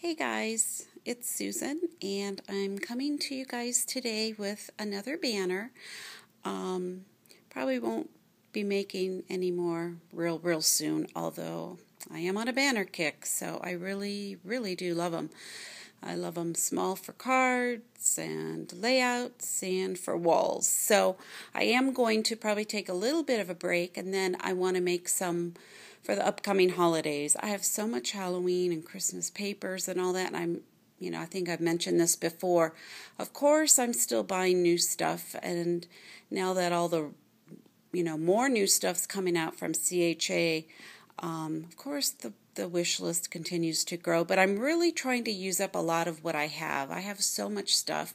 Hey guys, it's Susan, and I'm coming to you guys today with another banner. Probably won't be making any more real soon, although I am on a banner kick, so I really do love them. I love them small for cards and layouts and for walls. So I am going to probably take a little bit of a break, and then I want to make some for the upcoming holidays. I have so much Halloween and Christmas papers and all that, and I think I've mentioned this before. Of course, I'm still buying new stuff, and now that all the, more new stuff's coming out from CHA, of course, the wish list continues to grow, but I'm really trying to use up a lot of what I have. I have so much stuff,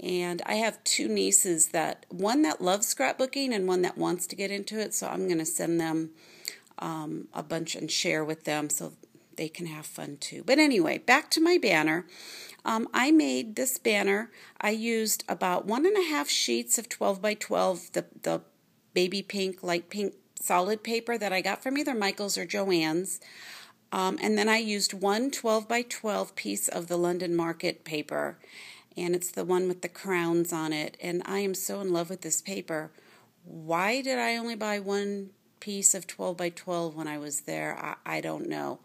and I have two nieces, one that loves scrapbooking and one that wants to get into it, so I'm going to send them a bunch and share with them so they can have fun too. But anyway, back to my banner. I made this banner. I used about 1.5 sheets of 12 by 12, the baby pink, light pink solid paper that I got from either Michael's or Joann's. And then I used one 12 by 12 piece of the London Market paper, and it's the one with the crowns on it. And I am so in love with this paper. Why did I only buy one piece of 12 by 12 when I was there? I don't know.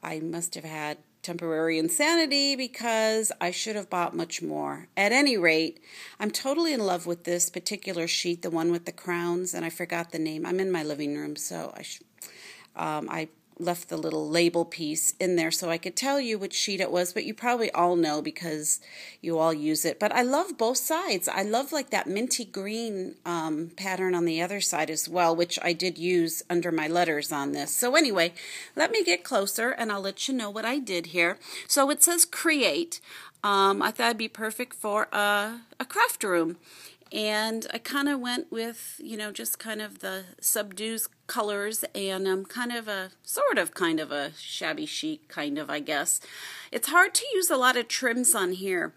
I must have had temporary insanity because I should have bought much more. At any rate, I'm totally in love with this particular sheet, the one with the crowns, and I forgot the name. I'm in my living room, so I left the little label piece in there so I could tell you which sheet it was, but you probably all know because you all use it. But I love both sides. I love like that minty green pattern on the other side as well, which I did use under my letters on this. So anyway, let me get closer and I'll let you know what I did here. So it says create. I thought it'd be perfect for a craft room. And I kind of went with, just kind of the subdued colors and sort of a shabby chic I guess. It's hard to use a lot of trims on here.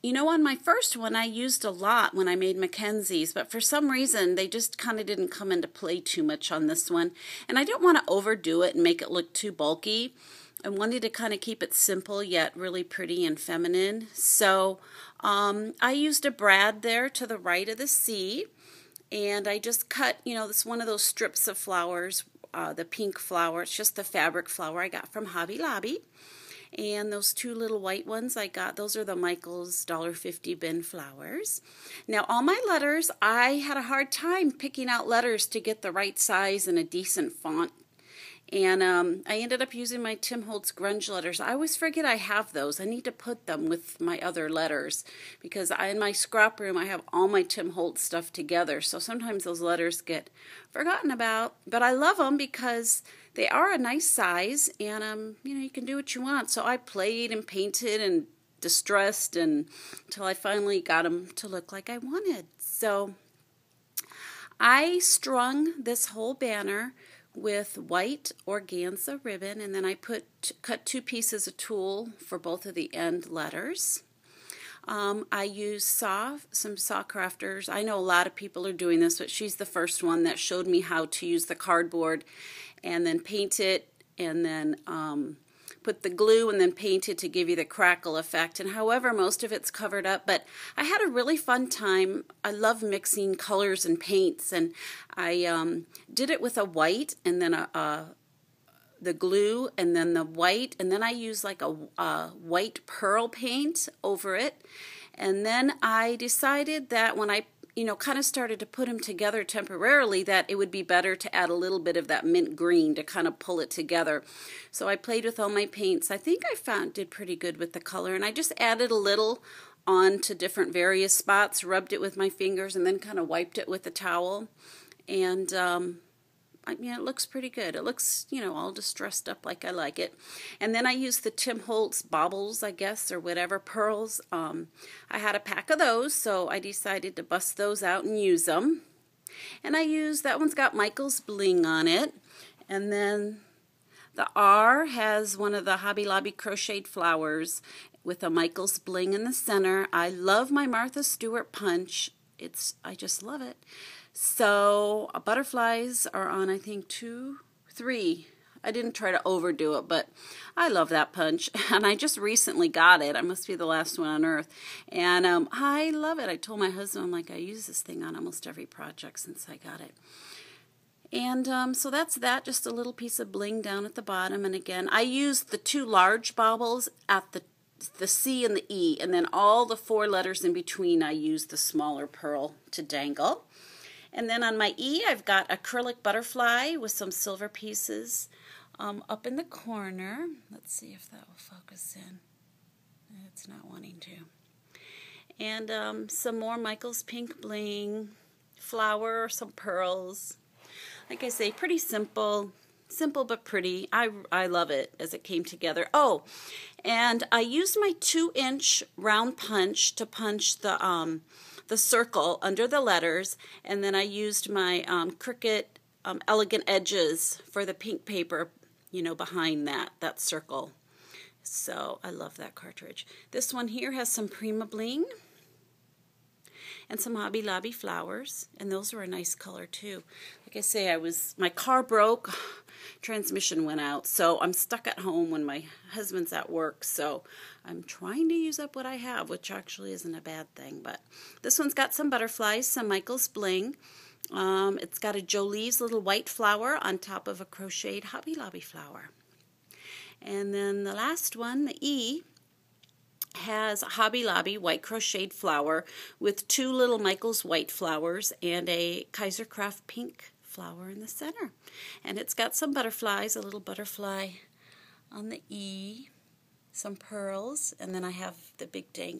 On my first one, I used a lot when I made Mackenzie's, but for some reason, they just kind of didn't come into play too much on this one. And I don't want to overdo it and make it look too bulky. I wanted to kind of keep it simple yet really pretty and feminine. So I used a brad there to the right of the C, and I just cut, this one of those strips of flowers, the pink flower. It's just the fabric flower I got from Hobby Lobby. And those two little white ones I got, those are the Michael's $1.50 bin flowers. Now, all my letters, I had a hard time picking out letters to get the right size and a decent font. And I ended up using my Tim Holtz grunge letters. I always forget I have those. I need to put them with my other letters because in my scrap room I have all my Tim Holtz stuff together. So sometimes those letters get forgotten about. But I love them because they are a nice size, and you can do what you want. So I played and painted and distressed until I finally got them to look like I wanted. So I strung this whole banner with white organza ribbon, and then I cut 2 pieces of tulle for both of the end letters. I used some saw crafters. I know a lot of people are doing this, but she's the first one that showed me how to use the cardboard and then paint it, and then put the glue and then paint it to give you the crackle effect. And however, most of it's covered up, but I had a really fun time. I love mixing colors and paints, and I did it with a white and then the glue and then the white, and then I used like a white pearl paint over it. And then I decided that when I kind of started to put them together temporarily, that it would be better to add a little bit of that mint green to kind of pull it together. So I played with all my paints. I think I did pretty good with the color, and I just added a little on to different various spots, rubbed it with my fingers, and then kind of wiped it with a towel. And it looks pretty good. It looks, all distressed up like I like it. And then I used the Tim Holtz baubles, I guess, or whatever, pearls. I had a pack of those, so I decided to bust those out and use them. And that one's got Michael's bling on it. And then the R has one of the Hobby Lobby crocheted flowers with a Michael's bling in the center. I love my Martha Stewart punch. I just love it. So butterflies are on, I think, 2, 3 I didn't try to overdo it, but I love that punch. And I just recently got it. I must be the last one on earth. And I love it. I told my husband, I'm like, I use this thing on almost every project since I got it. And so that's that, just a little piece of bling down at the bottom. And again, I used the 2 large baubles at the C and the E, and then all the 4 letters in between I used the smaller pearl to dangle. And then on my E, I've got acrylic butterfly with some silver pieces up in the corner. Let's see if that will focus in. It's not wanting to. And some more Michael's Pink Bling, flower, some pearls. Like I say, pretty simple. Simple but pretty. I love it as it came together. Oh, and I used my 2-inch round punch to punch the circle under the letters, and then I used my Cricut Elegant Edges for the pink paper, you know, behind that circle. So I love that cartridge. This one here has some Prima Bling and some Hobby Lobby flowers, and those were a nice color too. Like I say, my car broke, transmission went out, so I'm stuck at home when my husband's at work, so I'm trying to use up what I have, which actually isn't a bad thing. But this one's got some butterflies, some Michael's Bling. It's got a Jolie's little white flower on top of a crocheted Hobby Lobby flower. And then the last one, the E, has a Hobby Lobby white crocheted flower with 2 little Michael's white flowers and a Kaisercraft pink flower in the center. And it's got some butterflies, a little butterfly on the E, some pearls, and then I have the big dangle